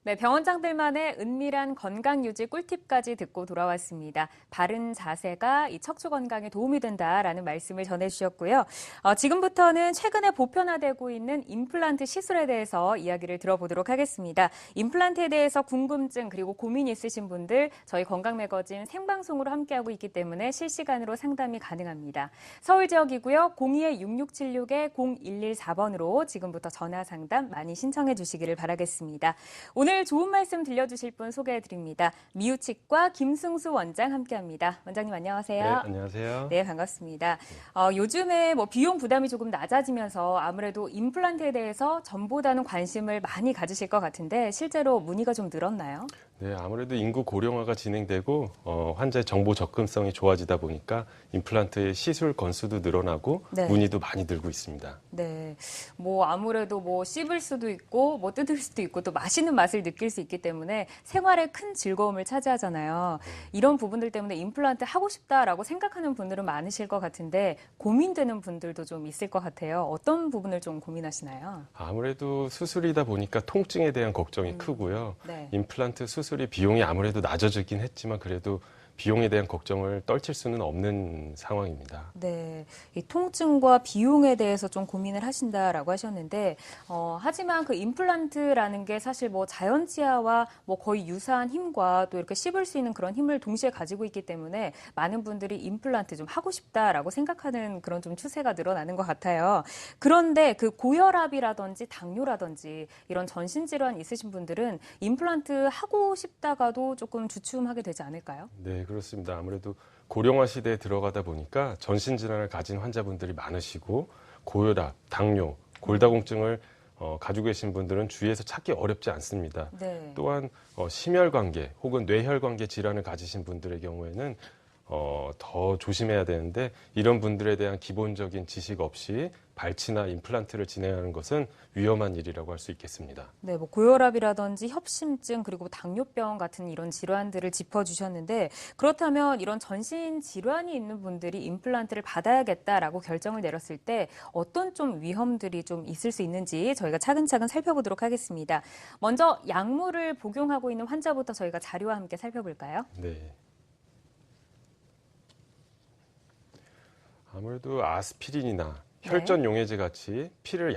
네, 병원장들만의 은밀한 건강 유지 꿀팁까지 듣고 돌아왔습니다. 바른 자세가 이 척추 건강에 도움이 된다라는 말씀을 전해주셨고요. 지금부터는 최근에 보편화되고 있는 임플란트 시술에 대해서 이야기를 들어보도록 하겠습니다. 임플란트에 대해서 궁금증 그리고 고민 있으신 분들 저희 건강 매거진 생방송으로 함께하고 있기 때문에 실시간으로 상담이 가능합니다. 서울 지역이고요. 02-6666-0114번으로 지금부터 전화 상담 많이 신청해 주시기를 바라겠습니다. 오늘 좋은 말씀 들려주실 분 소개해드립니다. 미우치과 김승수 원장 함께합니다. 원장님 안녕하세요. 네, 안녕하세요. 네, 반갑습니다. 요즘에 비용 부담이 조금 낮아지면서 아무래도 임플란트에 대해서 전보다는 관심을 많이 가지실 것 같은데 실제로 문의가 좀 늘었나요? 네, 아무래도 인구 고령화가 진행되고 환자의 정보 접근성이 좋아지다 보니까 임플란트의 시술 건수도 늘어나고 네. 문의도 많이 늘고 있습니다. 네, 아무래도 씹을 수도 있고 뜯을 수도 있고 또 맛있는 맛을 느낄 수 있기 때문에 생활에 큰 즐거움을 차지하잖아요. 이런 부분들 때문에 임플란트 하고 싶다라고 생각하는 분들은 많으실 것 같은데 고민되는 분들도 좀 있을 것 같아요. 어떤 부분을 좀 고민하시나요? 아무래도 수술이다 보니까 통증에 대한 걱정이 크고요. 네. 임플란트 수술이 비용이 아무래도 낮아지긴 했지만 그래도 비용에 대한 걱정을 떨칠 수는 없는 상황입니다. 네, 이 통증과 비용에 대해서 좀 고민을 하신다라고 하셨는데, 하지만 그 임플란트라는 게 사실 자연치아와 거의 유사한 힘과 또 이렇게 씹을 수 있는 그런 힘을 동시에 가지고 있기 때문에 많은 분들이 임플란트 좀 하고 싶다라고 생각하는 그런 좀 추세가 늘어나는 것 같아요. 그런데 그 고혈압이라든지 당뇨라든지 이런 전신질환 있으신 분들은 임플란트 하고 싶다가도 조금 주춤하게 되지 않을까요? 네, 그렇습니다. 아무래도 고령화 시대에 들어가다 보니까 전신질환을 가진 환자분들이 많으시고 고혈압, 당뇨, 골다공증을 가지고 계신 분들은 주위에서 찾기 어렵지 않습니다. 네. 또한 심혈관계 혹은 뇌혈관계 질환을 가지신 분들의 경우에는 더 조심해야 되는데 이런 분들에 대한 기본적인 지식 없이 발치나 임플란트를 진행하는 것은 위험한 일이라고 할 수 있겠습니다. 네, 고혈압이라든지 협심증 그리고 당뇨병 같은 이런 질환들을 짚어주셨는데 그렇다면 이런 전신 질환이 있는 분들이 임플란트를 받아야겠다라고 결정을 내렸을 때 어떤 좀 위험들이 좀 있을 수 있는지 저희가 차근차근 살펴보도록 하겠습니다. 먼저 약물을 복용하고 있는 환자부터 저희가 자료와 함께 살펴볼까요? 네. 아무래도 아스피린이나 혈전 용해제 같이 피를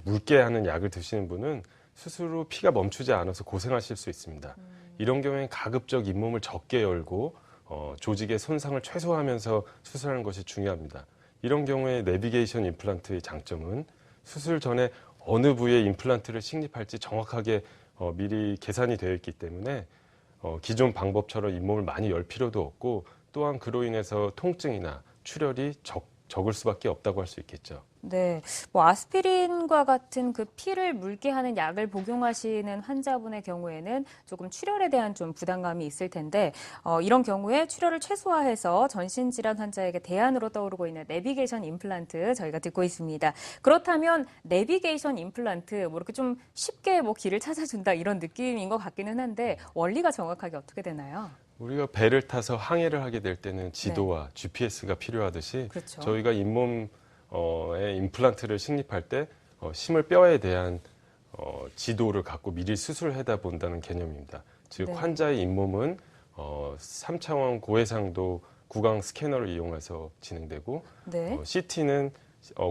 묽게 하는 약을 드시는 분은 스스로 피가 멈추지 않아서 고생하실 수 있습니다. 이런 경우엔 가급적 잇몸을 적게 열고 조직의 손상을 최소화하면서 수술하는 것이 중요합니다. 이런 경우에 내비게이션 임플란트의 장점은 수술 전에 어느 부위에 임플란트를 식립할지 정확하게 미리 계산이 되어 있기 때문에 기존 방법처럼 잇몸을 많이 열 필요도 없고 또한 그로 인해서 통증이나 출혈이 적을 수밖에 없다고 할 수 있겠죠. 네, 아스피린과 같은 그 피를 묽게 하는 약을 복용하시는 환자분의 경우에는 조금 출혈에 대한 좀 부담감이 있을 텐데 이런 경우에 출혈을 최소화해서 전신질환 환자에게 대안으로 떠오르고 있는 내비게이션 임플란트 저희가 듣고 있습니다. 그렇다면 내비게이션 임플란트 이렇게 좀 쉽게 길을 찾아준다 이런 느낌인 것 같기는 한데 원리가 정확하게 어떻게 되나요? 우리가 배를 타서 항해를 하게 될 때는 지도와 GPS가 필요하듯이 그렇죠. 저희가 잇몸에 임플란트를 식립할 때 심을 뼈에 대한 지도를 갖고 미리 수술해다 본다는 개념입니다. 즉 네. 환자의 잇몸은 3차원 고해상도 구강 스캐너를 이용해서 진행되고 네. CT는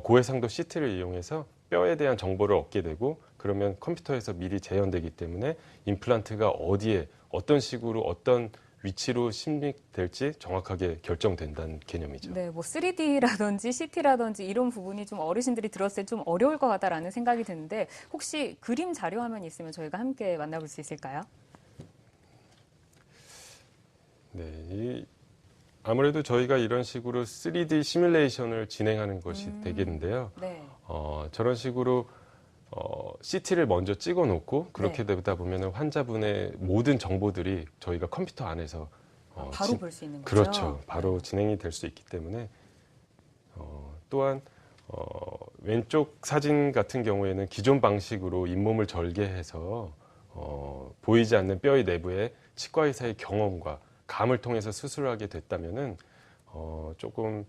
고해상도 CT를 이용해서 뼈에 대한 정보를 얻게 되고 그러면 컴퓨터에서 미리 재현되기 때문에 임플란트가 어디에 어떤 식으로 어떤 위치로 식립될지 정확하게 결정된다는 개념이죠. 네, 3D라든지 CT라든지 이런 부분이 좀 어르신들이 들었을 때 좀 어려울 것 같다라는 생각이 드는데 혹시 그림 자료 화면이 있으면 저희가 함께 만나볼 수 있을까요? 네, 아무래도 저희가 이런 식으로 3D 시뮬레이션을 진행하는 것이 되겠는데요. 네. 저런 식으로 CT를 먼저 찍어 놓고 그렇게 네. 되다 보면 환자분의 모든 정보들이 저희가 컴퓨터 안에서 바로 볼 수 있는 거죠? 그렇죠. 바로 진행이 될 수 있기 때문에 또한 왼쪽 사진 같은 경우에는 기존 방식으로 잇몸을 절개해서 보이지 않는 뼈의 내부에 치과 의사의 경험과 감을 통해서 수술을 하게 됐다면은 조금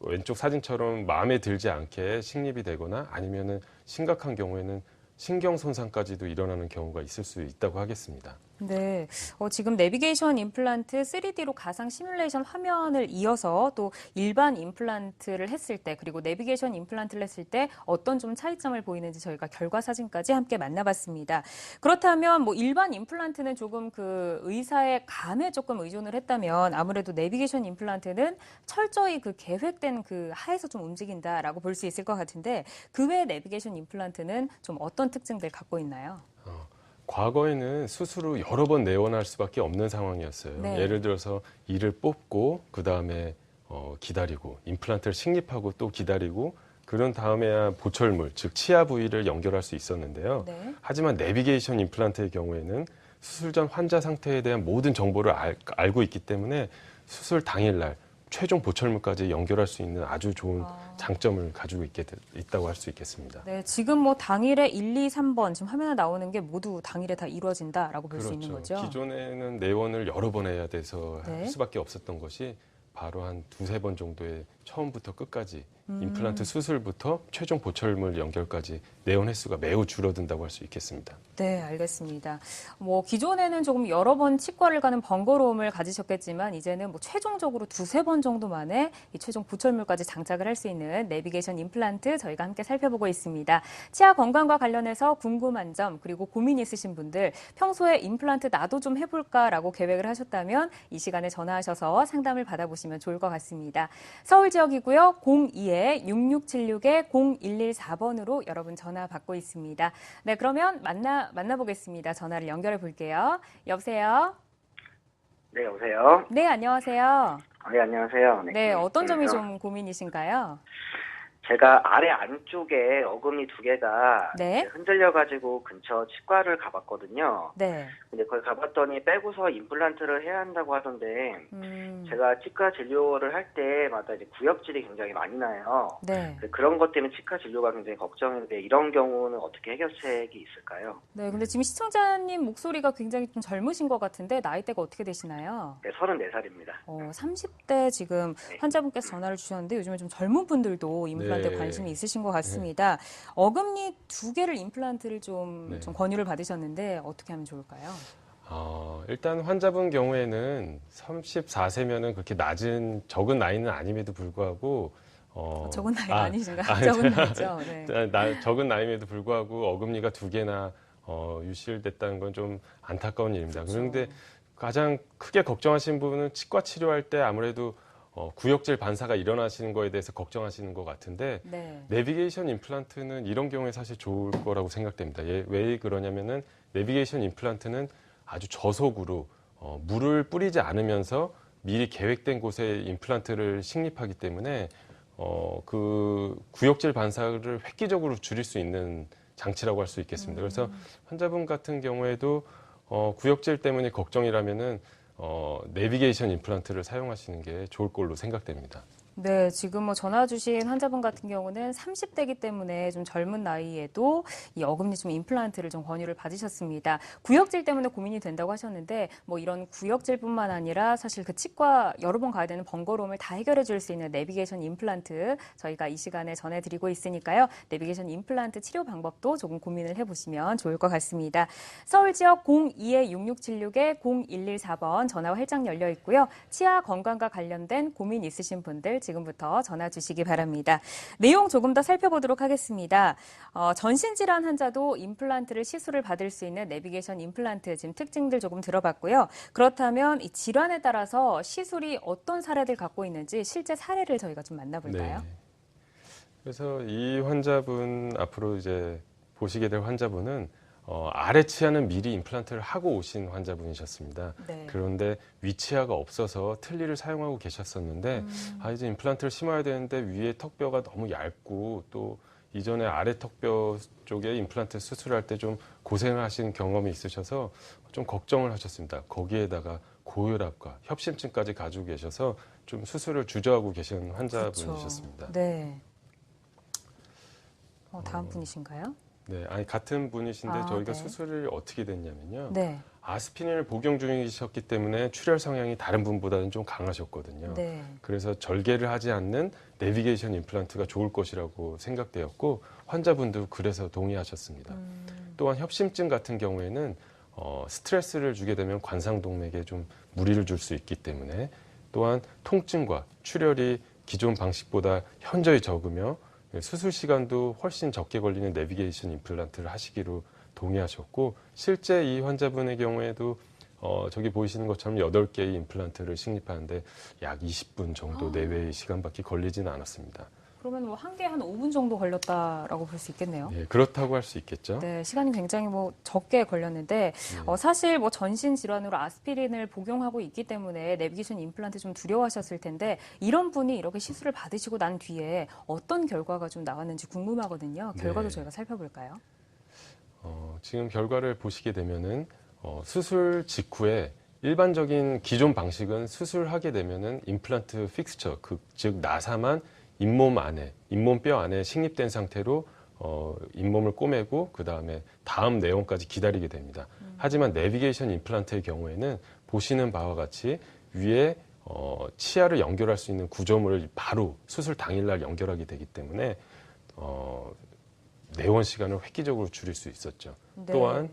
왼쪽 사진처럼 마음에 들지 않게 식립이 되거나 아니면은 심각한 경우에는 신경 손상까지도 일어나는 경우가 있을 수 있다고 하겠습니다. 네, 지금 내비게이션 임플란트 3D로 가상 시뮬레이션 화면을 이어서 또 일반 임플란트를 했을 때 그리고 내비게이션 임플란트를 했을 때 어떤 좀 차이점을 보이는지 저희가 결과 사진까지 함께 만나봤습니다. 그렇다면 뭐 일반 임플란트는 조금 그 의사의 감에 조금 의존을 했다면 아무래도 내비게이션 임플란트는 철저히 그 계획된 그 하에서 좀 움직인다라고 볼 수 있을 것 같은데 그 외 내비게이션 임플란트는 좀 어떤 특징들 갖고 있나요? 과거에는 수술 후 여러 번 내원할 수밖에 없는 상황이었어요. 네. 예를 들어서 이를 뽑고 그 다음에 기다리고 임플란트를 식립하고 또 기다리고 그런 다음에야 보철물, 즉 치아 부위를 연결할 수 있었는데요. 네. 하지만 내비게이션 임플란트의 경우에는 수술 전 환자 상태에 대한 모든 정보를 알고 있기 때문에 수술 당일날 최종 보철물까지 연결할 수 있는 아주 좋은 장점을 가지고 있다고 할 수 있겠습니다. 네, 지금 뭐 당일에 1, 2, 3번 지금 화면에 나오는 게 모두 당일에 다 이루어진다라고 볼 수 있는 거죠. 기존에는 내원을 여러 번 해야 돼서 네. 할 수밖에 없었던 것이 바로 한 두세 번 정도의 처음부터 끝까지 임플란트 수술부터 최종 보철물 연결까지 내원 횟수가 매우 줄어든다고 할 수 있겠습니다. 네, 알겠습니다. 뭐 기존에는 조금 여러 번 치과를 가는 번거로움을 가지셨겠지만 이제는 뭐 최종적으로 두세 번 정도 만에 이 최종 보철물까지 장착을 할 수 있는 내비게이션 임플란트 저희가 함께 살펴보고 있습니다. 치아 건강과 관련해서 궁금한 점 그리고 고민 있으신 분들 평소에 임플란트 나도 좀 해볼까라고 계획을 하셨다면 이 시간에 전화하셔서 상담을 받아보시면 좋을 것 같습니다. 서울 지역이고요. 02-66-0114번으로 여러분 전화 받고 있습니다. 네, 그러면 만나보겠습니다. 전화를 연결해 볼게요. 여보세요? 네, 여보세요? 네, 안녕하세요. 네, 안녕하세요. 네, 어떤 점이 좀 고민이신가요? 제가 아래 안쪽에 어금니 두 개가 네. 흔들려가지고 근처 치과를 가봤거든요. 네. 근데 거기 가봤더니 빼고서 임플란트를 해야 한다고 하던데, 제가 치과 진료를 할 때마다 이제 구역질이 굉장히 많이 나요. 네. 그런 것 때문에 치과 진료가 굉장히 걱정인데, 이런 경우는 어떻게 해결책이 있을까요? 네, 근데 지금 시청자님 목소리가 굉장히 좀 젊으신 것 같은데 나이대가 어떻게 되시나요? 네, 34살입니다. 30대 지금 네. 환자분께서 전화를 주셨는데 요즘에 좀 젊은 분들도 임플란트에 네. 관심이 있으신 것 같습니다. 어금니 두 개를 임플란트를 좀 네. 권유를 받으셨는데 어떻게 하면 좋을까요? 일단 환자분 경우에는 34세면은 그렇게 적은 나이는 아님에도 불구하고 적은 나이 아니신가요? 적은 나이죠. 네. 적은 나이임에도 불구하고 어금니가 두 개나 유실됐다는 건 좀 안타까운 일입니다. 그렇죠. 그런데 가장 크게 걱정하시는 부분은 치과 치료할 때 아무래도 구역질 반사가 일어나시는 거에 대해서 걱정하시는 것 같은데 네. 내비게이션 임플란트는 이런 경우에 사실 좋을 거라고 생각됩니다. 왜 그러냐면은 내비게이션 임플란트는 아주 저속으로 물을 뿌리지 않으면서 미리 계획된 곳에 임플란트를 식립하기 때문에 그 구역질 반사를 획기적으로 줄일 수 있는 장치라고 할 수 있겠습니다. 그래서 환자분 같은 경우에도 구역질 때문에 걱정이라면은 내비게이션 임플란트를 사용하시는 게 좋을 걸로 생각됩니다. 네, 지금 뭐 전화 주신 환자분 같은 경우는 30대이기 때문에 좀 젊은 나이에도 이 어금니 좀 임플란트를 좀 권유를 받으셨습니다. 구역질 때문에 고민이 된다고 하셨는데 뭐 이런 구역질뿐만 아니라 사실 그 치과 여러 번 가야 되는 번거로움을 다 해결해 줄 수 있는 내비게이션 임플란트 저희가 이 시간에 전해드리고 있으니까요. 내비게이션 임플란트 치료 방법도 조금 고민을 해보시면 좋을 것 같습니다. 서울 지역 02-66-0114번 전화와 활짝 열려 있고요. 치아 건강과 관련된 고민 있으신 분들 지금부터 전화 주시기 바랍니다. 내용 조금 더 살펴보도록 하겠습니다. 전신질환 환자도 임플란트를 시술을 받을 수 있는 내비게이션 임플란트 지금 특징들 조금 들어봤고요. 그렇다면 이 질환에 따라서 시술이 어떤 사례들 갖고 있는지 실제 사례를 저희가 좀 만나볼까요? 네. 그래서 이 환자분 앞으로 이제 보시게 될 환자분은 아래 치아는 미리 임플란트를 하고 오신 환자분이셨습니다. 네. 그런데 위치아가 없어서 틀니를 사용하고 계셨었는데 이제 임플란트를 심어야 되는데 위에 턱뼈가 너무 얇고 또 이전에 아래 턱뼈 쪽에 임플란트 수술할 때 좀 고생을 하신 경험이 있으셔서 좀 걱정을 하셨습니다. 거기에다가 고혈압과 협심증까지 가지고 계셔서 좀 수술을 주저하고 계신 환자분이셨습니다. 그렇죠. 네. 다음 분이신가요? 네, 같은 분이신데 저희가 네. 수술을 어떻게 됐냐면요. 네. 아스피린을 복용 중이셨기 때문에 출혈 성향이 다른 분보다는 좀 강하셨거든요. 네. 그래서 절개를 하지 않는 내비게이션 임플란트가 좋을 것이라고 생각되었고 환자분도 그래서 동의하셨습니다. 또한 협심증 같은 경우에는 스트레스를 주게 되면 관상동맥에 좀 무리를 줄 수 있기 때문에 또한 통증과 출혈이 기존 방식보다 현저히 적으며 수술 시간도 훨씬 적게 걸리는 내비게이션 임플란트를 하시기로 동의하셨고 실제 이 환자분의 경우에도 저기 보이시는 것처럼 8개의 임플란트를 식립하는데 약 20분 정도 내외의 시간밖에 걸리지는 않았습니다. 그러면 뭐 한 개 한 5분 정도 걸렸다라고 볼 수 있겠네요. 예, 그렇다고 할 수 있겠죠. 네, 시간이 굉장히 뭐 적게 걸렸는데 사실 뭐 전신 질환으로 아스피린을 복용하고 있기 때문에 내비게이션 임플란트 좀 두려워하셨을 텐데 이런 분이 이렇게 시술을 받으시고 난 뒤에 어떤 결과가 좀 나왔는지 궁금하거든요. 결과도 네. 저희가 살펴볼까요? 지금 결과를 보시게 되면은 수술 직후에 일반적인 기존 방식은 수술하게 되면은 임플란트 픽스처, 즉 나사만 잇몸뼈 안에 식립된 상태로 잇몸을 꼬매고 그 다음에 다음 내원까지 기다리게 됩니다. 하지만 내비게이션 임플란트의 경우에는 보시는 바와 같이 위에 치아를 연결할 수 있는 구조물을 바로 수술 당일날 연결하게 되기 때문에 내원 시간을 획기적으로 줄일 수 있었죠. 네. 또한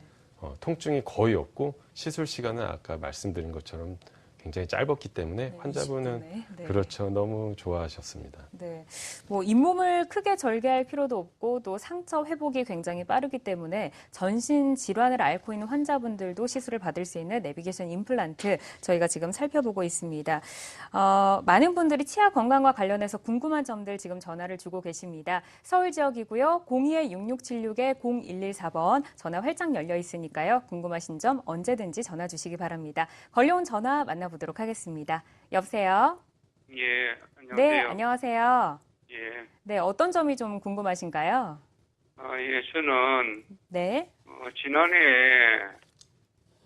통증이 거의 없고 시술 시간은 아까 말씀드린 것처럼 굉장히 짧았기 때문에 네, 환자분은 20분에. 네. 그렇죠. 너무 좋아하셨습니다. 네, 뭐 잇몸을 크게 절개할 필요도 없고 또 상처 회복이 굉장히 빠르기 때문에 전신 질환을 앓고 있는 환자분들도 시술을 받을 수 있는 내비게이션 임플란트 저희가 지금 살펴보고 있습니다. 많은 분들이 치아 건강과 관련해서 궁금한 점들 지금 전화를 주고 계십니다. 서울 지역이고요. 02-6676-0114번 전화 활짝 열려 있으니까요. 궁금하신 점 언제든지 전화 주시기 바랍니다. 걸려온 전화 만나보도록 하겠습니다. 여보세요? 예, 안녕하세요. 네, 안녕하세요. 예, 네, 어떤 점이 좀 궁금하신가요? 예, 저는 네, 지난해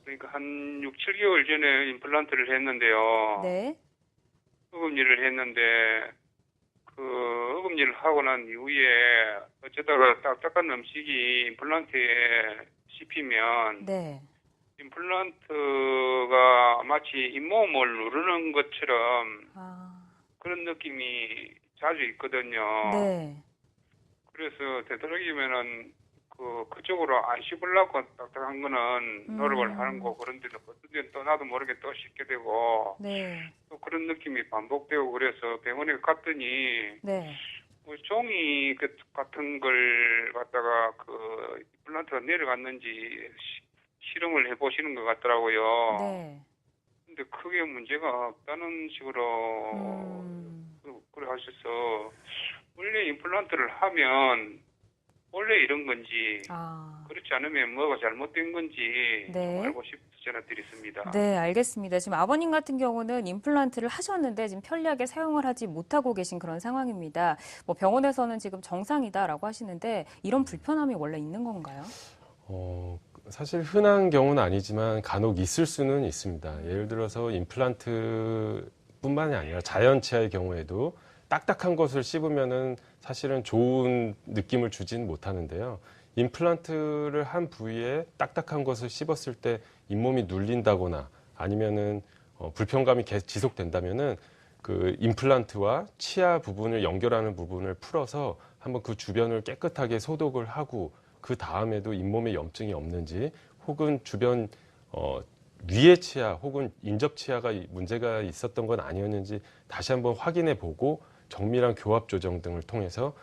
그러니까 한 6, 7개월 전에 임플란트를 했는데요. 네, 어금니를 했는데 그 어금니를 하고 난 이후에 어쩌다가 딱딱한 음식이 임플란트에 씹히면 네, 임플란트가 마치 잇몸을 누르는 것처럼 아, 그런 느낌이 자주 있거든요. 네, 그래서 되도록이면은 그쪽으로 안 씹으려고 딱딱한 거는 노력을 하는 거 그런데도 어떤 때는 또 나도 모르게 또 씹게 되고 네, 또 그런 느낌이 반복되고 그래서 병원에 갔더니 네, 뭐 종이 같은 걸 갖다가 그 임플란트가 내려갔는지 실험을 해보시는 것 같더라고요. 네, 근데 크게 문제가 없다는 식으로 그래 하셔서 원래 임플란트를 하면 원래 이런 건지 아, 그렇지 않으면 뭐가 잘못된 건지 네. 좀 알고 싶어서 전화드렸습니다. 네, 알겠습니다. 지금 아버님 같은 경우는 임플란트를 하셨는데 지금 편리하게 사용을 하지 못하고 계신 그런 상황입니다. 뭐 병원에서는 지금 정상이다라고 하시는데 이런 불편함이 원래 있는 건가요? 사실 흔한 경우는 아니지만 간혹 있을 수는 있습니다. 예를 들어서 임플란트뿐만이 아니라 자연 치아의 경우에도 딱딱한 것을 씹으면은 사실은 좋은 느낌을 주진 못하는데요. 임플란트를 한 부위에 딱딱한 것을 씹었을 때 잇몸이 눌린다거나 아니면은 불편감이 지속된다면은 그 임플란트와 치아 부분을 연결하는 부분을 풀어서 한번 그 주변을 깨끗하게 소독을 하고 그 다음에도 잇몸에 염증이 없는지 혹은 주변 위의 치아 혹은 인접 치아가 문제가 있었던 건 아니었는지 다시 한번 확인해 보고 정밀한 교합 조정 등을 통해서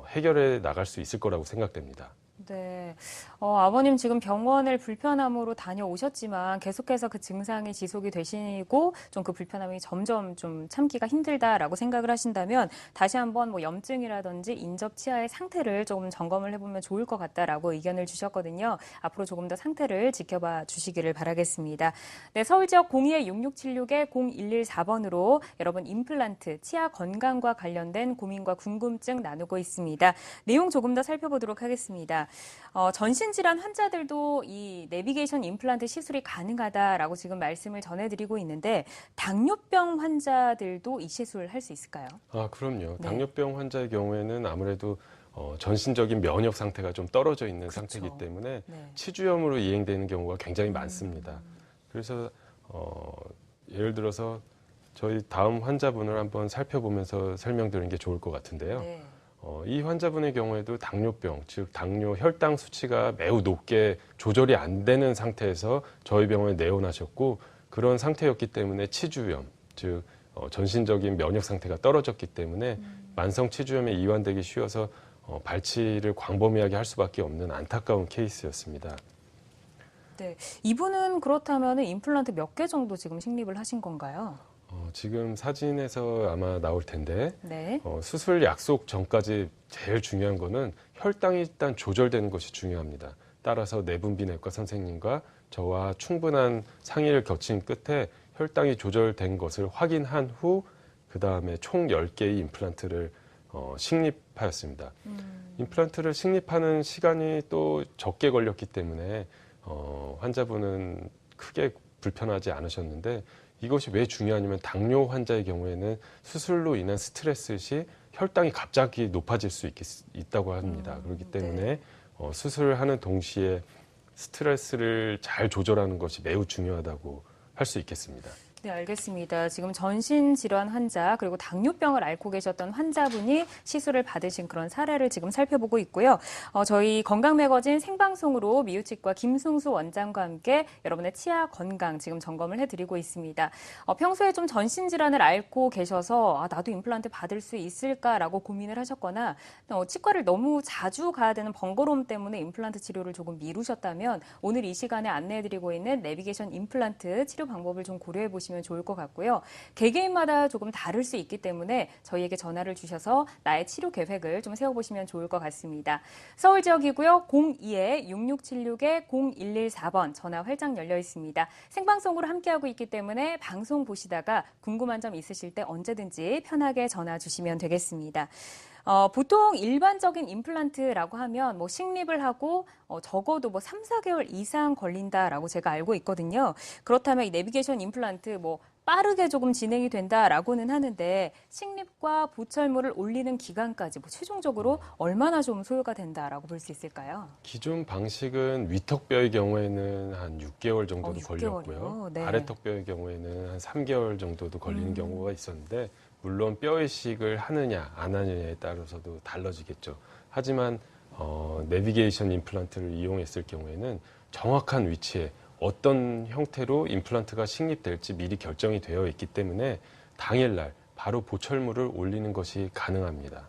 해결해 나갈 수 있을 거라고 생각됩니다. 네. 아버님 지금 병원을 불편함으로 다녀오셨지만 계속해서 그 증상이 지속이 되시고 좀 그 불편함이 점점 좀 참기가 힘들다라고 생각을 하신다면 다시 한번 뭐 염증이라든지 인접 치아의 상태를 조금 점검을 해보면 좋을 것 같다라고 의견을 주셨거든요. 앞으로 조금 더 상태를 지켜봐 주시기를 바라겠습니다. 네, 서울 지역 02-6676-0114번으로 여러분 임플란트, 치아 건강과 관련된 고민과 궁금증 나누고 있습니다. 내용 조금 더 살펴보도록 하겠습니다. 전신질환 환자들도 이 내비게이션 임플란트 시술이 가능하다라고 지금 말씀을 전해드리고 있는데 당뇨병 환자들도 이 시술 할 수 있을까요? 아, 그럼요. 네. 당뇨병 환자의 경우에는 아무래도 전신적인 면역 상태가 좀 떨어져 있는 그렇죠. 상태이기 때문에 네. 치주염으로 이행되는 경우가 굉장히 많습니다. 그래서 예를 들어서 저희 다음 환자분을 한번 살펴보면서 설명드리는 게 좋을 것 같은데요. 네. 이 환자분의 경우에도 당뇨병, 즉 당뇨 혈당 수치가 매우 높게 조절이 안 되는 상태에서 저희 병원에 내원하셨고 그런 상태였기 때문에 치주염, 즉 전신적인 면역 상태가 떨어졌기 때문에 만성 치주염에 이완되기 쉬워서 발치를 광범위하게 할 수밖에 없는 안타까운 케이스였습니다. 네, 이분은 그렇다면 임플란트 몇 개 정도 지금 식립을 하신 건가요? 지금 사진에서 아마 나올 텐데 네. 수술 약속 전까지 제일 중요한 거는 혈당이 일단 조절되는 것이 중요합니다. 따라서 내분비내과 선생님과 저와 충분한 상의를 거친 끝에 혈당이 조절된 것을 확인한 후 그다음에 총 10개의 임플란트를 식립하였습니다. 임플란트를 식립하는 시간이 또 적게 걸렸기 때문에 환자분은 크게 불편하지 않으셨는데 이것이 왜 중요하냐면 당뇨 환자의 경우에는 수술로 인한 스트레스 시 혈당이 갑자기 높아질 수 있다고 합니다. 그렇기 때문에 네. 수술하는 동시에 스트레스를 잘 조절하는 것이 매우 중요하다고 할 수 있겠습니다. 네, 알겠습니다. 지금 전신질환 환자 그리고 당뇨병을 앓고 계셨던 환자분이 시술을 받으신 그런 사례를 지금 살펴보고 있고요. 저희 건강매거진 생방송으로 미우치과 김승수 원장과 함께 여러분의 치아 건강 지금 점검을 해드리고 있습니다. 평소에 좀 전신질환을 앓고 계셔서 나도 임플란트 받을 수 있을까라고 고민을 하셨거나 치과를 너무 자주 가야 되는 번거로움 때문에 임플란트 치료를 조금 미루셨다면 오늘 이 시간에 안내해드리고 있는 내비게이션 임플란트 치료 방법을 좀 고려해 보시면 좋을 것 같고요. 개개인마다 조금 다를 수 있기 때문에 저희에게 전화를 주셔서 나의 치료 계획을 좀 세워보시면 좋을 것 같습니다. 서울 지역이고요. 02-6666-0114번 전화 활짝 열려 있습니다. 생방송으로 함께하고 있기 때문에 방송 보시다가 궁금한 점 있으실 때 언제든지 편하게 전화 주시면 되겠습니다. 보통 일반적인 임플란트라고 하면 식립을 하고 적어도 3, 4개월 이상 걸린다라고 제가 알고 있거든요. 그렇다면 이 내비게이션 임플란트 빠르게 조금 진행이 된다라고는 하는데 식립과 보철물을 올리는 기간까지 최종적으로 얼마나 좀 소요가 된다라고 볼 수 있을까요? 기존 방식은 위턱뼈의 경우에는 한 6개월 정도도 6개월이요? 걸렸고요. 네. 아래턱뼈의 경우에는 한 3개월 정도도 걸리는 경우가 있었는데 물론 뼈 이식을 하느냐 안 하느냐에 따라서도 달라지겠죠. 하지만 내비게이션 임플란트를 이용했을 경우에는 정확한 위치에 어떤 형태로 임플란트가 식립될지 미리 결정이 되어 있기 때문에 당일날 바로 보철물을 올리는 것이 가능합니다.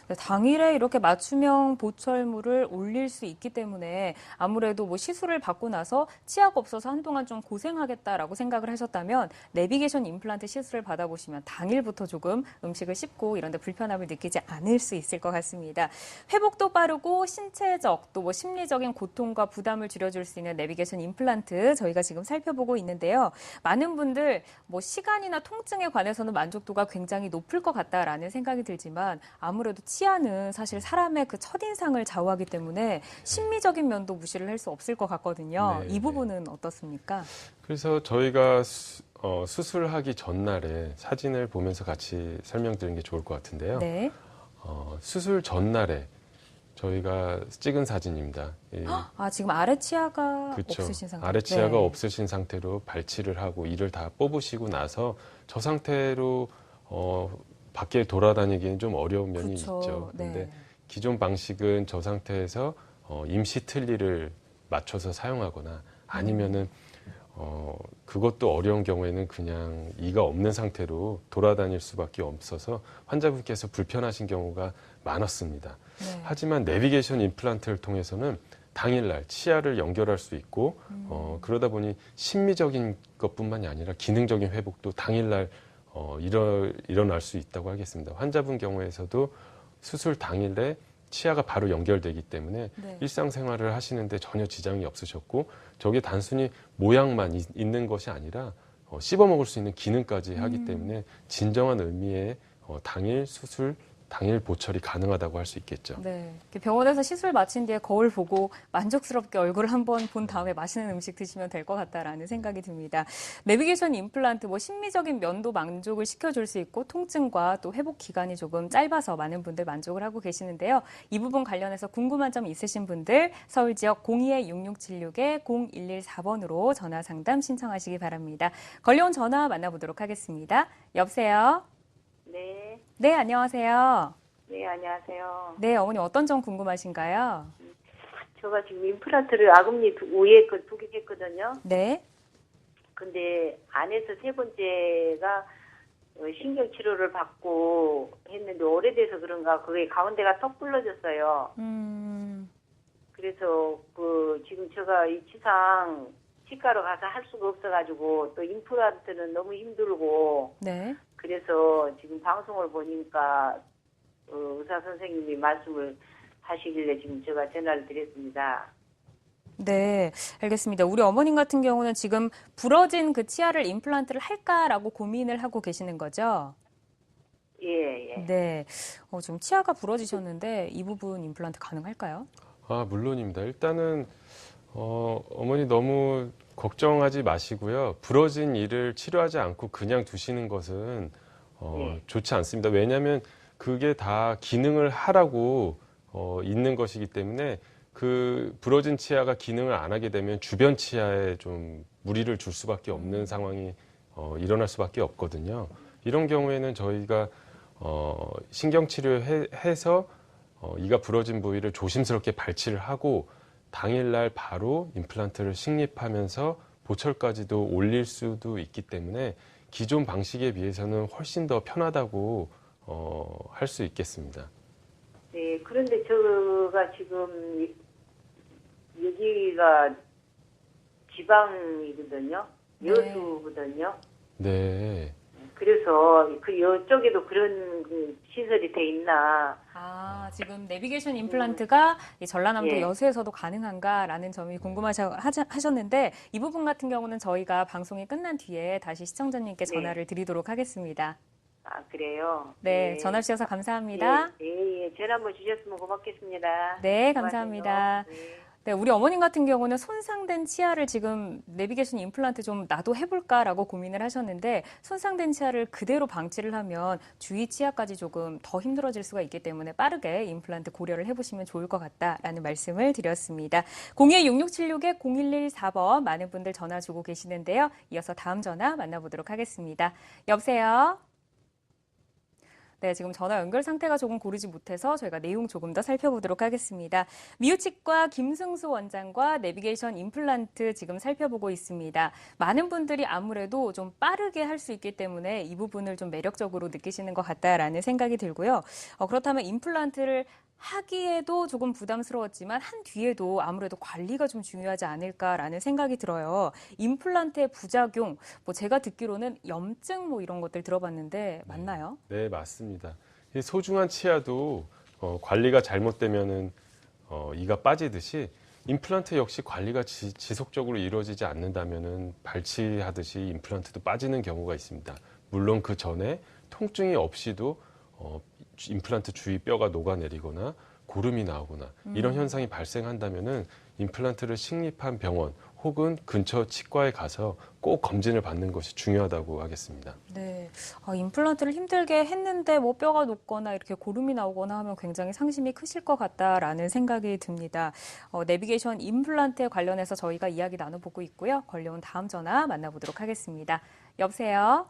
네, 당일에 이렇게 맞춤형 보철물을 올릴 수 있기 때문에 아무래도 시술을 받고 나서 치아가 없어서 한동안 좀 고생하겠다라고 생각을 하셨다면 내비게이션 임플란트 시술을 받아보시면 당일부터 조금 음식을 씹고 이런 데 불편함을 느끼지 않을 수 있을 것 같습니다. 회복도 빠르고 신체적 또 심리적인 고통과 부담을 줄여줄 수 있는 내비게이션 임플란트 저희가 지금 살펴보고 있는데요. 많은 분들 시간이나 통증에 관해서는 만족도가 굉장히 높을 것 같다라는 생각이 들지만 아무래도 치아는 사실 사람의 그 첫인상을 좌우하기 때문에 심미적인 면도 무시를 할 수 없을 것 같거든요. 네, 이 부분은 어떻습니까? 그래서 저희가 수술하기 전날에 사진을 보면서 같이 설명드리는 게 좋을 것 같은데요. 네. 수술 전날에 저희가 찍은 사진입니다. 지금 아래 치아가 그렇죠. 없으신 상태. 아래 치아가 네. 없으신 상태로 발치를 하고 이를 다 뽑으시고 나서 저 상태로 밖에 돌아다니기는 좀 어려운 면이 그렇죠. 있죠. 네. 근데 기존 방식은 저 상태에서 임시 틀니를 맞춰서 사용하거나 아니면은 그것도 어려운 경우에는 그냥 이가 없는 상태로 돌아다닐 수밖에 없어서 환자분께서 불편하신 경우가 많았습니다. 네. 하지만 내비게이션 임플란트를 통해서는 당일날 치아를 연결할 수 있고 그러다 보니 심미적인 것뿐만이 아니라 기능적인 회복도 당일날 일어날 수 있다고 하겠습니다. 환자분 경우에서도 수술 당일에 치아가 바로 연결되기 때문에 네. 일상생활을 하시는데 전혀 지장이 없으셨고 저게 단순히 모양만 있는 것이 아니라 씹어 먹을 수 있는 기능까지 하기 때문에 진정한 의미의 당일 수술, 당일 보철이 가능하다고 할 수 있겠죠. 네. 병원에서 시술 마친 뒤에 거울 보고 만족스럽게 얼굴을 한번 본 다음에 맛있는 음식 드시면 될 것 같다라는 생각이 듭니다. 내비게이션 임플란트 심미적인 면도 만족을 시켜줄 수 있고 통증과 또 회복 기간이 조금 짧아서 많은 분들 만족을 하고 계시는데요. 이 부분 관련해서 궁금한 점 있으신 분들 서울 지역 02-6676-0114번으로 전화 상담 신청하시기 바랍니다. 걸려온 전화 만나보도록 하겠습니다. 여보세요? 네, 네, 안녕하세요. 네, 안녕하세요. 네, 어머니 어떤 점 궁금하신가요? 제가 지금 임플란트를 아금니 위에 거 2개 했거든요. 네. 근데 안에서 세 번째가 신경 치료를 받고 했는데 오래돼서 그런가 그게 가운데가 턱 불러졌어요. 그래서 지금 제가 이 치상 치과로 가서 할 수가 없어가지고 또 임플란트는 너무 힘들고 네. 그래서 지금 방송을 보니까 의사 선생님이 말씀을 하시길래 지금 제가 전화를 드렸습니다. 네, 알겠습니다. 우리 어머님 같은 경우는 지금 부러진 그 치아를 임플란트를 할까라고 고민을 하고 계시는 거죠? 예, 예. 네. 지금 치아가 부러지셨는데 이 부분 임플란트 가능할까요? 아, 물론입니다. 일단은 어머니 너무 걱정하지 마시고요. 부러진 이를 치료하지 않고 그냥 두시는 것은 좋지 않습니다. 왜냐하면 그게 다 기능을 하라고 있는 것이기 때문에 그 부러진 치아가 기능을 안 하게 되면 주변 치아에 좀 무리를 줄 수밖에 없는 상황이 일어날 수밖에 없거든요. 이런 경우에는 저희가 신경치료해서 이가 부러진 부위를 조심스럽게 발치를 하고 당일날 바로 임플란트를 식립하면서 보철까지도 올릴 수도 있기 때문에 기존 방식에 비해서는 훨씬 더 편하다고 할 수 있겠습니다. 네, 그런데 제가 지금 여기가 지방이거든요. 네. 여수거든요. 네. 그래서 이쪽에도 그런 시설이 돼 있나. 아, 지금 내비게이션 임플란트가 이 전라남도 예. 여수에서도 가능한가라는 점이 궁금하셨는데 이 부분 같은 경우는 저희가 방송이 끝난 뒤에 다시 시청자님께 전화를 드리도록 하겠습니다. 아, 그래요? 네, 전화 주셔서 감사합니다. 예. 전화 한번 주셨으면 고맙겠습니다. 네, 감사합니다. 수고하세요. 네, 우리 어머님 같은 경우는 손상된 치아를 지금 내비게이션 임플란트 좀 나도 해볼까라고 고민을 하셨는데 손상된 치아를 그대로 방치를 하면 주위 치아까지 조금 더 힘들어질 수가 있기 때문에 빠르게 임플란트 고려를 해보시면 좋을 것 같다라는 말씀을 드렸습니다. 02-6616-0114번 많은 분들 전화 주고 계시는데요. 이어서 다음 전화 만나보도록 하겠습니다. 여보세요? 네, 지금 전화 연결 상태가 조금 고르지 못해서 저희가 내용 조금 더 살펴보도록 하겠습니다. 미우치과 김승수 원장과 내비게이션 임플란트 지금 살펴보고 있습니다. 많은 분들이 아무래도 좀 빠르게 할 수 있기 때문에 이 부분을 좀 매력적으로 느끼시는 것 같다라는 생각이 들고요. 그렇다면 임플란트를 하기에도 조금 부담스러웠지만 한 뒤에도 아무래도 관리가 좀 중요하지 않을까라는 생각이 들어요. 임플란트의 부작용, 제가 듣기로는 염증 이런 것들 들어봤는데 맞나요? 네, 맞습니다. 이 소중한 치아도 관리가 잘못되면은 이가 빠지듯이 임플란트 역시 관리가 지속적으로 이루어지지 않는다면은 발치하듯이 임플란트도 빠지는 경우가 있습니다. 물론 그 전에 통증이 없이도 임플란트 주위 뼈가 녹아내리거나 고름이 나오거나 이런 현상이 발생한다면은 임플란트를 식립한 병원 혹은 근처 치과에 가서 꼭 검진을 받는 것이 중요하다고 하겠습니다. 네, 임플란트를 힘들게 했는데 뼈가 녹거나 이렇게 고름이 나오거나 하면 굉장히 상심이 크실 것 같다라는 생각이 듭니다. 내비게이션 임플란트에 관련해서 저희가 이야기 나눠보고 있고요. 걸려온 다음 전화 만나보도록 하겠습니다. 여보세요?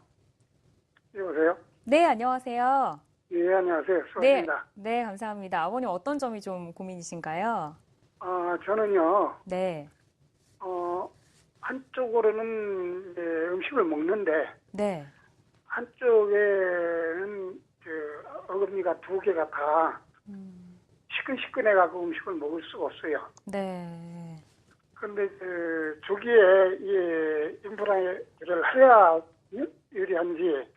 여보세요? 네, 안녕하세요. 예, 안녕하세요. 수고하십니다. 네, 감사합니다. 아버님 어떤 점이 좀 고민이신가요? 저는요, 네, 한쪽으로는 이제 음식을 먹는데, 네, 한쪽에는 어금니가 2개가 다 시큰시큰해갖고 음식을 먹을 수가 없어요. 네. 그런데 조기에 이 임플란트를 해야 유리한지,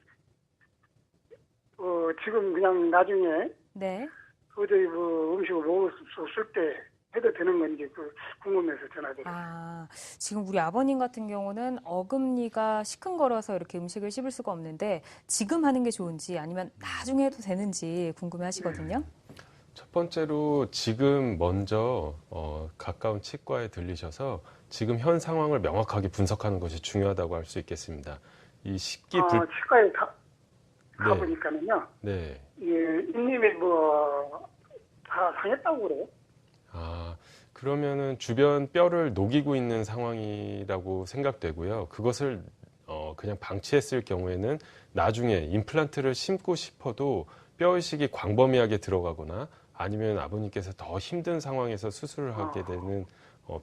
지금 그냥 나중에 네. 도저히 음식을 먹을 수 없을 때 해도 되는 건지 궁금해서 전화드려요. 지금 우리 아버님 같은 경우는 어금니가 시큰거려서 이렇게 음식을 씹을 수가 없는데 지금 하는 게 좋은지 아니면 나중에 해도 되는지 궁금해 하시거든요. 첫 번째로 지금 먼저 가까운 치과에 들리셔서 지금 현 상황을 명확하게 분석하는 것이 중요하다고 할 수 있겠습니다. 이 식기 치과에 가보니까는요. 네. 입님이 다 상했다고 그래요. 그러면은 주변 뼈를 녹이고 있는 상황이라고 생각되고요. 그것을 그냥 방치했을 경우에는 나중에 임플란트를 심고 싶어도 뼈이식이 광범위하게 들어가거나 아니면 아버님께서 더 힘든 상황에서 수술을 하게 되는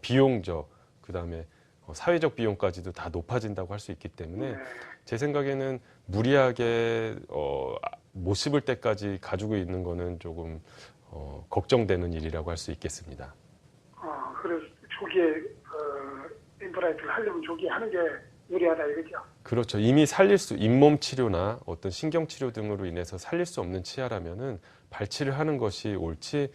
비용적, 그다음에 사회적 비용까지도 다 높아진다고 할 수 있기 때문에 제 생각에는 무리하게 못 씹을 때까지 가지고 있는 거는 조금 걱정되는 일이라고 할 수 있겠습니다. 그래서 조기에 임플란트를 하려면 조기에 하는 게 유리하다 이거죠. 그렇죠. 이미 잇몸 치료나 어떤 신경 치료 등으로 인해서 살릴 수 없는 치아라면은 발치를 하는 것이 옳지,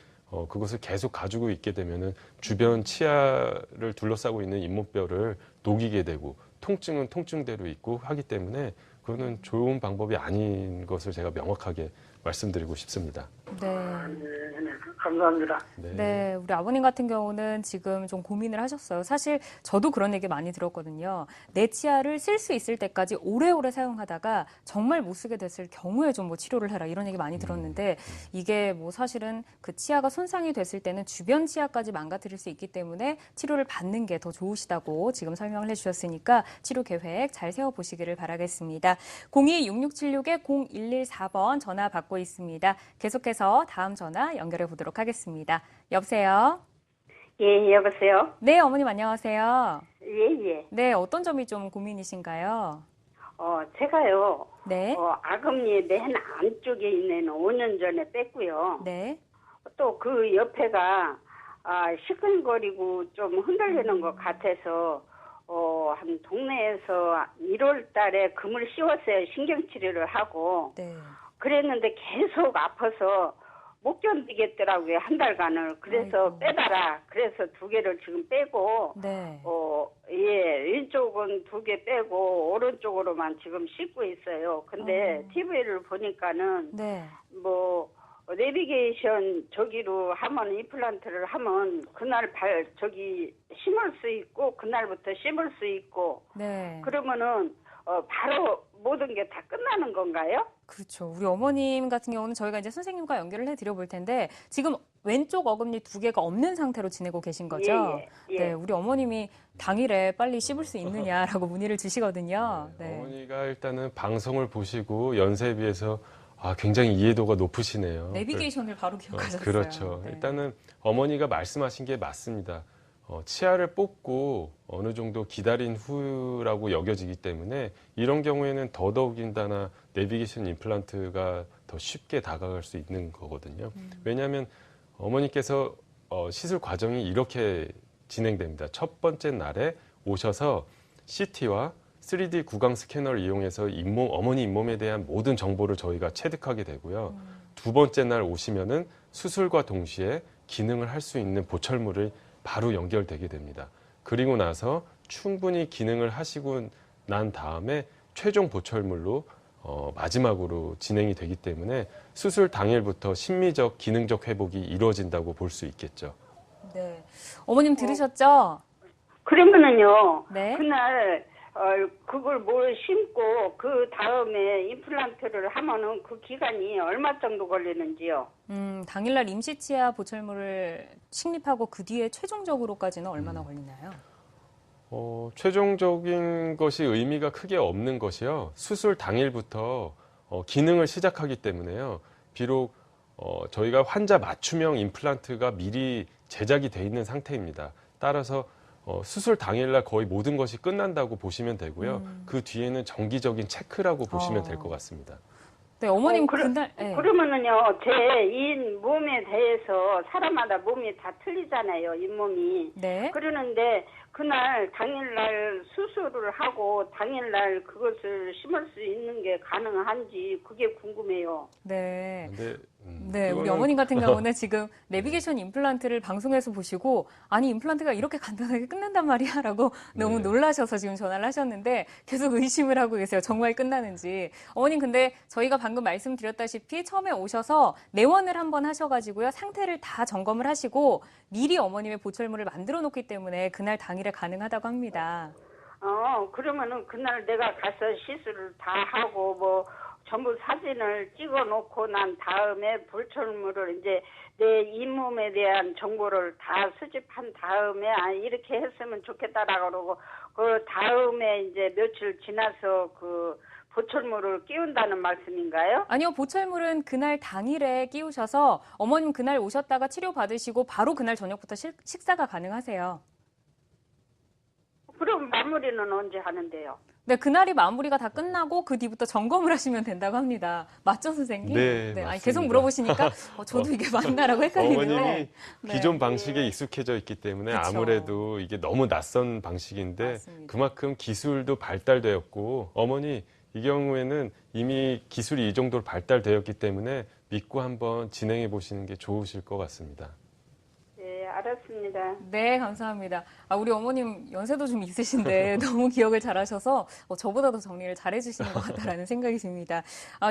그것을 계속 가지고 있게 되면은 주변 치아를 둘러싸고 있는 잇몸뼈를 녹이게 되고 통증은 통증대로 있고 하기 때문에 그거는 좋은 방법이 아닌 것을 제가 명확하게 말씀드리고 싶습니다. 네. 네, 감사합니다. 네, 우리 아버님 같은 경우는 지금 좀 고민을 하셨어요. 사실 저도 그런 얘기 많이 들었거든요. 내 치아를 쓸 수 있을 때까지 오래오래 사용하다가 정말 못 쓰게 됐을 경우에 좀 뭐 치료를 해라 이런 얘기 많이 들었는데 이게 뭐 사실은 그 치아가 손상이 됐을 때는 주변 치아까지 망가뜨릴 수 있기 때문에 치료를 받는 게 더 좋으시다고 지금 설명을 해주셨으니까 치료 계획 잘 세워보시기를 바라겠습니다. 02-6676-0114번 전화 받고 있습니다. 계속해서 다음 전화 연결해 보도록 하겠습니다. 여보세요? 예, 여보세요? 네, 어머님 안녕하세요. 예, 예. 네, 어떤 점이 좀 고민이신가요? 제가요, 네. 아금니 맨 안쪽에 있는 5년 전에 뺐고요. 네. 또 그 옆에가, 시큰거리고 좀 흔들리는 것 같아서, 한 동네에서 1월 달에 금을 씌웠어요. 신경치료를 하고. 네. 그랬는데 계속 아파서 못 견디겠더라고요. 한 달간을. 그래서 아이고. 빼봐라. 그래서 2개를 지금 빼고, 네. 왼쪽은 2개 빼고 오른쪽으로만 지금 씻고 있어요. 근데 TV를 보니까는 네. 뭐 내비게이션 저기로 하면 임플란트를 하면 그날 심을 수 있고 그날부터 심을 수 있고 네. 그러면은 바로 모든 게 다 끝나는 건가요? 그렇죠. 우리 어머님 같은 경우는 저희가 이제 선생님과 연결을 해드려 볼 텐데 지금 왼쪽 어금니 2개가 없는 상태로 지내고 계신 거죠? 예. 네, 우리 어머님이 당일에 빨리 씹을 수 있느냐라고 문의를 주시거든요. 네. 어머니가 일단은 방송을 보시고 연세에 비해서 굉장히 이해도가 높으시네요. 내비게이션을 바로 기억하셨어요. 그렇죠. 네. 일단은 어머니가 말씀하신 게 맞습니다. 치아를 뽑고 어느 정도 기다린 후라고 여겨지기 때문에 이런 경우에는 더더욱인다나 내비게이션 임플란트가 더 쉽게 다가갈 수 있는 거거든요. 왜냐하면 어머니께서 시술 과정이 이렇게 진행됩니다. 첫 번째 날에 오셔서 CT와 3D 구강 스캐너를 이용해서 어머니 잇몸에 대한 모든 정보를 저희가 체득하게 되고요. 두 번째 날 오시면은 수술과 동시에 기능을 할 수 있는 보철물이 바로 연결되게 됩니다. 그리고 나서 충분히 기능을 하시고 난 다음에 최종 보철물로 마지막으로 진행이 되기 때문에 수술 당일부터 심미적, 기능적 회복이 이루어진다고 볼 수 있겠죠. 네. 어머님 들으셨죠? 그러면은요. 네. 그날 그걸 뭘 심고 그 다음에 임플란트를 하면은 그 기간이 얼마 정도 걸리는지요? 당일날 임시치아 보철물을 식립하고 그 뒤에 최종적으로까지는 얼마나 걸리나요? 최종적인 것이 의미가 크게 없는 것이요. 수술 당일부터 기능을 시작하기 때문에요. 비록 저희가 환자 맞춤형 임플란트가 미리 제작이 돼 있는 상태입니다. 따라서 수술 당일날 거의 모든 것이 끝난다고 보시면 되고요. 그 뒤에는 정기적인 체크라고 보시면 될 것 같습니다. 네, 어머님 그러면은요, 제 잇몸에 대해서 사람마다 몸이 다 틀리잖아요, 잇몸이. 네. 그러는데 그날 당일날 수술을 하고 당일날 그것을 심을 수 있는 게 가능한지 그게 궁금해요. 네. 근데, 네, 우리 어머님 같은 경우는 지금 내비게이션 임플란트를 방송에서 보시고 아니 임플란트가 이렇게 간단하게 끝난단 말이야라고 너무 놀라셔서 지금 전화를 하셨는데 계속 의심을 하고 계세요. 정말 끝나는지. 어머님 근데 저희가 방금 말씀드렸다시피 처음에 오셔서 내원을 한번 하셔가지고요. 상태를 다 점검을 하시고 미리 어머님의 보철물을 만들어 놓기 때문에 그날 당일에 가능하다고 합니다. 그러면은 그날 내가 가서 시술을 다 하고 뭐 전부 사진을 찍어 놓고 난 다음에 보철물을 이제 내 잇몸에 대한 정보를 다 수집한 다음에 이렇게 했으면 좋겠다라고 그러고 그 다음에 이제 며칠 지나서 그 보철물을 끼운다는 말씀인가요? 아니요, 보철물은 그날 당일에 끼우셔서 어머님 그날 오셨다가 치료 받으시고 바로 그날 저녁부터 식사가 가능하세요. 그럼 마무리는 언제 하는데요? 네, 그날이 마무리가 다 끝나고 그 뒤부터 점검을 하시면 된다고 합니다. 맞죠, 선생님? 네, 아니, 맞습니다. 계속 물어보시니까 저도 이게 맞나라고 헷갈리는데. 어머님이 네. 기존 방식에 익숙해져 있기 때문에 그쵸. 아무래도 이게 너무 낯선 방식인데 맞습니다. 그만큼 기술도 발달되었고 어머니 이 경우에는 이미 기술이 이 정도로 발달되었기 때문에 믿고 한번 진행해 보시는 게 좋으실 것 같습니다. 네, 알았습니다. 네, 감사합니다. 우리 어머님 연세도 좀 있으신데 너무 기억을 잘하셔서 저보다 더 정리를 잘해주시는 것 같다라는 생각이 듭니다.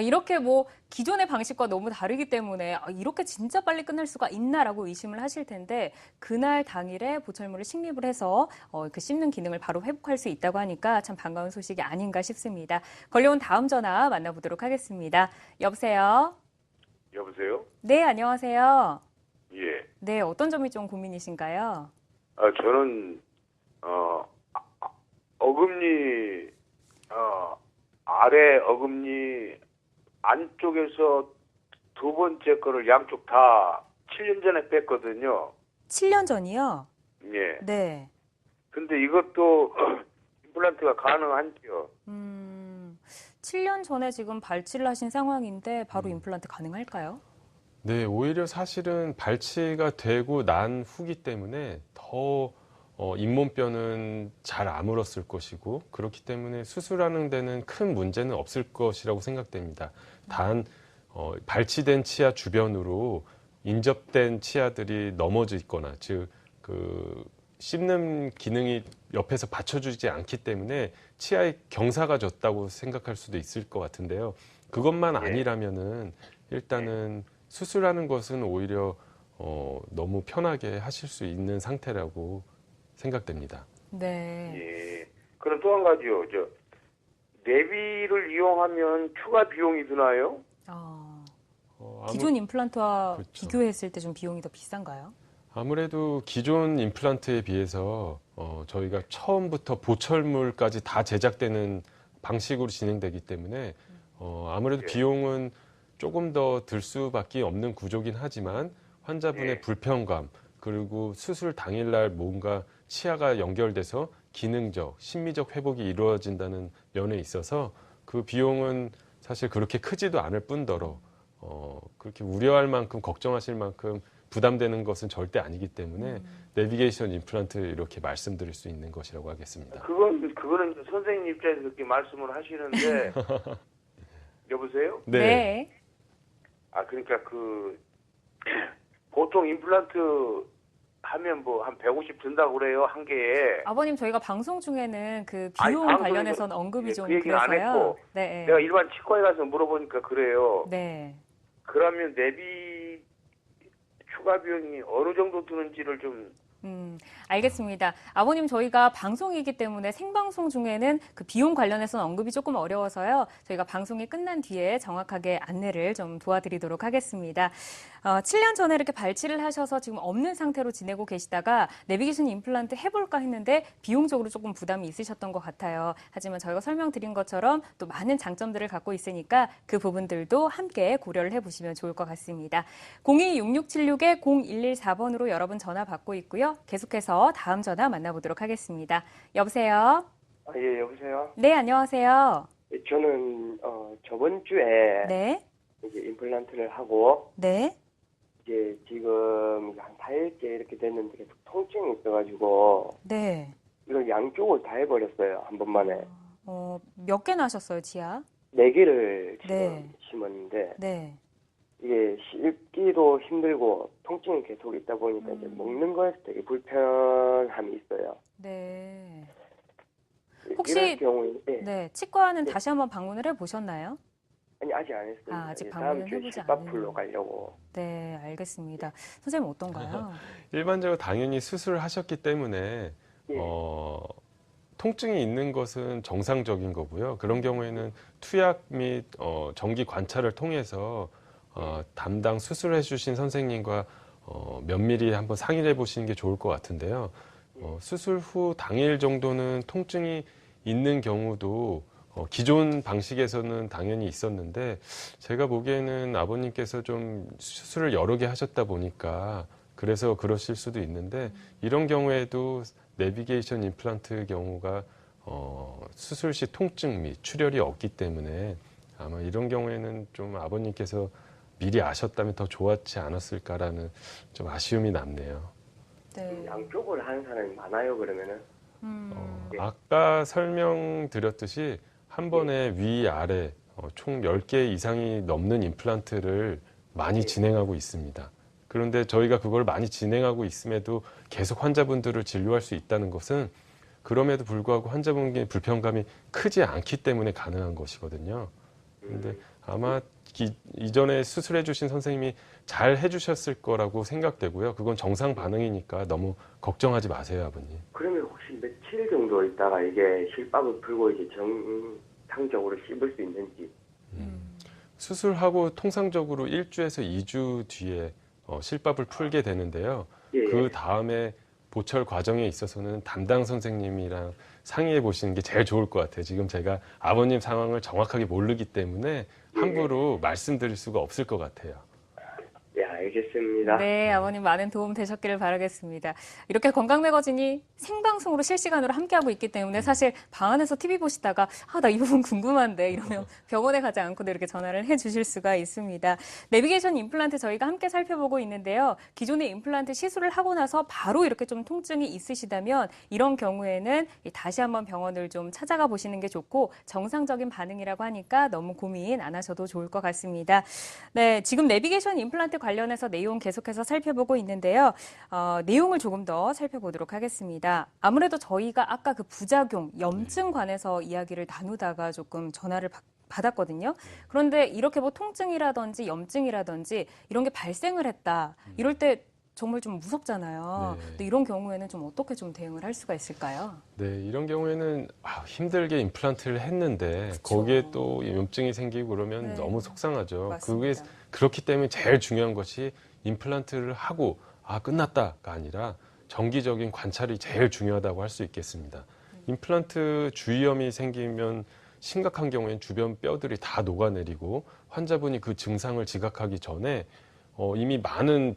이렇게 뭐 기존의 방식과 너무 다르기 때문에 이렇게 진짜 빨리 끝날 수가 있나라고 의심을 하실 텐데 그날 당일에 보철물을 식립을 해서 그 씹는 기능을 바로 회복할 수 있다고 하니까 참 반가운 소식이 아닌가 싶습니다. 걸려온 다음 전화 만나보도록 하겠습니다. 여보세요? 여보세요? 네, 안녕하세요. 예. 네, 어떤 점이 좀 고민이신가요? 저는 어금니 아래 어금니 안쪽에서 두 번째 거를 양쪽 다 7년 전에 뺐거든요. 7년 전이요? 예. 네. 근데 이것도 임플란트가 가능한지요? 7년 전에 지금 발치를 하신 상황인데 바로 임플란트 가능할까요? 네, 오히려 사실은 발치가 되고 난 후기 때문에 더 잇몸뼈는 잘 아물었을 것이고 그렇기 때문에 수술하는 데는 큰 문제는 없을 것이라고 생각됩니다. 단 발치된 치아 주변으로 인접된 치아들이 넘어져 있거나 즉 그 씹는 기능이 옆에서 받쳐주지 않기 때문에 치아에 경사가 졌다고 생각할 수도 있을 것 같은데요. 그것만 아니라면은 일단은 수술하는 것은 오히려 너무 편하게 하실 수 있는 상태라고 생각됩니다. 네. 예. 그럼 또 한 가지요. 내비를 이용하면 추가 비용이 드나요? 기존 임플란트와 그렇죠. 비교했을 때 좀 비용이 더 비싼가요? 아무래도 기존 임플란트에 비해서 저희가 처음부터 보철물까지 다 제작되는 방식으로 진행되기 때문에 아무래도 비용은 조금 더 들 수밖에 없는 구조긴 하지만 환자분의 불편감 그리고 수술 당일날 뭔가 치아가 연결돼서 기능적, 심미적 회복이 이루어진다는 면에 있어서 그 비용은 사실 그렇게 크지도 않을 뿐더러 그렇게 우려할 만큼 걱정하실 만큼 부담되는 것은 절대 아니기 때문에 내비게이션 임플란트 이렇게 말씀드릴 수 있는 것이라고 하겠습니다. 그거는 이제 선생님 입장에서 그렇게 말씀을 하시는데 여보세요? 네. 그러니까 보통 임플란트 하면 뭐 한 150 든다고 그래요, 한 개에. 아버님 저희가 방송 중에는 그 비용 방송에서 관련해서는 언급이 좀 그 얘기는 안 그래서요. 했고 네. 내가 일반 치과에 가서 물어보니까 그래요. 네. 그러면 내비 추가 비용이 어느 정도 드는지를 좀 알겠습니다. 아버님 저희가 방송이기 때문에 생방송 중에는 그 비용 관련해서는 언급이 조금 어려워서요. 저희가 방송이 끝난 뒤에 정확하게 안내를 좀 도와드리도록 하겠습니다. 7년 전에 이렇게 발치를 하셔서 지금 없는 상태로 지내고 계시다가 내비게이션 임플란트 해볼까 했는데 비용적으로 조금 부담이 있으셨던 것 같아요. 하지만 저희가 설명드린 것처럼 또 많은 장점들을 갖고 있으니까 그 부분들도 함께 고려를 해보시면 좋을 것 같습니다. 026676-0114번으로 여러분 전화 받고 있고요. 계속해서 다음 전화 만나보도록 하겠습니다. 여보세요? 예, 여보세요? 네, 안녕하세요. 저는 저번 주에 네. 이제 임플란트를 하고 네. 이제 지금 한 4일째 이렇게 됐는데 계속 통증이 있어가지고 네. 이걸 양쪽을 다 해버렸어요, 한 번만에. 몇 개나 하셨어요, 지하? 4개를 지금 네. 심었는데 네. 이게 씹기도 힘들고 통증이 계속 있다 보니까 이제 먹는 거에서 되게 불편함이 있어요. 네. 이럴 혹시 경우에 네, 치과는 다시 한번 방문을 해보셨나요? 아니 아직 안 했어요. 아직 다음 방문은 주에 해보지 실밥풀로 않은. 가려고. 네, 알겠습니다. 선생님 어떤가요? 일반적으로 당연히 수술을 하셨기 때문에 예. 통증이 있는 것은 정상적인 거고요. 그런 경우에는 투약 및 정기 관찰을 통해서 담당 수술해 주신 선생님과 면밀히 한번 상의를 해보시는 게 좋을 것 같은데요. 수술 후 당일 정도는 통증이 있는 경우도 기존 방식에서는 당연히 있었는데 제가 보기에는 아버님께서 좀 수술을 여러 개 하셨다 보니까 그래서 그러실 수도 있는데 이런 경우에도 내비게이션 임플란트 경우가 수술 시 통증 및 출혈이 없기 때문에 아마 이런 경우에는 좀 아버님께서 미리 아셨다면 더 좋았지 않았을까라는 좀 아쉬움이 남네요. 네. 양쪽을 하는 사람이 많아요, 그러면은? 아까 설명드렸듯이 한 번에 위아래 총 10개 이상이 넘는 임플란트를 많이 진행하고 있습니다. 그런데 저희가 그걸 많이 진행하고 있음에도 계속 환자분들을 진료할 수 있다는 것은 그럼에도 불구하고 환자분의 불편감이 크지 않기 때문에 가능한 것이거든요. 근데 아마 이전에 수술해 주신 선생님이 잘 해주셨을 거라고 생각되고요. 그건 정상 반응이니까 너무 걱정하지 마세요, 아버님. 그러면 혹시 며칠 정도 있다가 이게 실밥을 풀고 이제 정상적으로 씹을 수 있는지? 수술하고 통상적으로 1주에서 2주 뒤에 실밥을 풀게 되는데요. 예. 그 다음에 보철 과정에 있어서는 담당 선생님이랑 상의해 보시는 게 제일 좋을 것 같아요. 지금 제가 아버님 상황을 정확하게 모르기 때문에 함부로 말씀드릴 수가 없을 것 같아요. 네, 알겠습니다. 네, 아버님 많은 도움 되셨기를 바라겠습니다. 이렇게 건강매거진이 생방송으로 실시간으로 함께하고 있기 때문에 사실 방 안에서 TV 보시다가 나 이 부분 궁금한데 이러면 병원에 가지 않고도 이렇게 전화를 해주실 수가 있습니다. 내비게이션 임플란트 저희가 함께 살펴보고 있는데요. 기존의 임플란트 시술을 하고 나서 바로 이렇게 좀 통증이 있으시다면 이런 경우에는 다시 한번 병원을 좀 찾아가 보시는 게 좋고 정상적인 반응이라고 하니까 너무 고민 안 하셔도 좋을 것 같습니다. 네, 지금 내비게이션 임플란트 관련해서 내용 계속해서 살펴보고 있는데요. 내용을 조금 더 살펴보도록 하겠습니다. 아무래도 저희가 아까 그 부작용, 염증 관해서 이야기를 나누다가 조금 전화를 받았거든요. 그런데 이렇게 뭐 통증이라든지 염증이라든지 이런 게 발생을 했다. 이럴 때 정말 좀 무섭잖아요. 네. 근데 이런 경우에는 좀 어떻게 좀 대응을 할 수가 있을까요? 네, 이런 경우에는 힘들게 임플란트를 했는데 그쵸. 거기에 또 염증이 생기고 그러면 네. 너무 속상하죠. 맞습니다. 그게 그렇기 때문에 제일 중요한 것이 임플란트를 하고 끝났다가 아니라 정기적인 관찰이 제일 중요하다고 할 수 있겠습니다. 임플란트 주위염이 생기면 심각한 경우에는 주변 뼈들이 다 녹아내리고 환자분이 그 증상을 지각하기 전에 이미 많은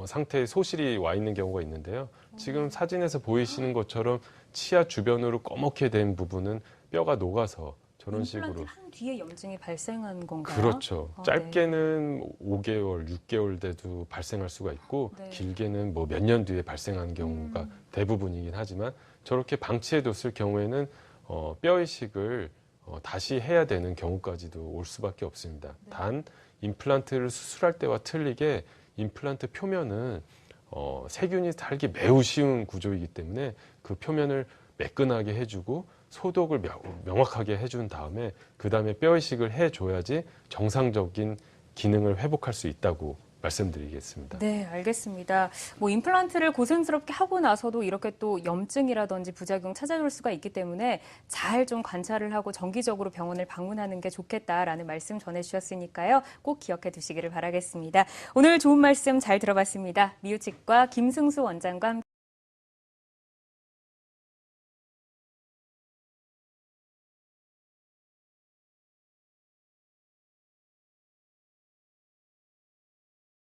상태의 소실이 와 있는 경우가 있는데요. 지금 사진에서 보이시는 것처럼 치아 주변으로 꺼멓게 된 부분은 뼈가 녹아서 저런 식으로. 임플란트 한 뒤에 염증이 발생한 건가요? 그렇죠. 네. 짧게는 5개월, 6개월 돼도 발생할 수가 있고 네. 길게는 뭐 몇 년 뒤에 발생한 경우가 대부분이긴 하지만 저렇게 방치해뒀을 경우에는 뼈 이식을 다시 해야 되는 경우까지도 올 수밖에 없습니다. 네. 단 임플란트를 수술할 때와 틀리게 임플란트 표면은 세균이 살기 매우 쉬운 구조이기 때문에 그 표면을 매끈하게 해주고 소독을 명확하게 해준 다음에 그 다음에 뼈 이식을 해줘야지 정상적인 기능을 회복할 수 있다고 말씀드리겠습니다. 네, 알겠습니다. 뭐 임플란트를 고생스럽게 하고 나서도 이렇게 또 염증이라든지 부작용 찾아올 수가 있기 때문에 잘 좀 관찰을 하고 정기적으로 병원을 방문하는 게 좋겠다라는 말씀 전해주셨으니까요. 꼭 기억해 두시기를 바라겠습니다. 오늘 좋은 말씀 잘 들어봤습니다. 미우치과 김승수 원장과 함께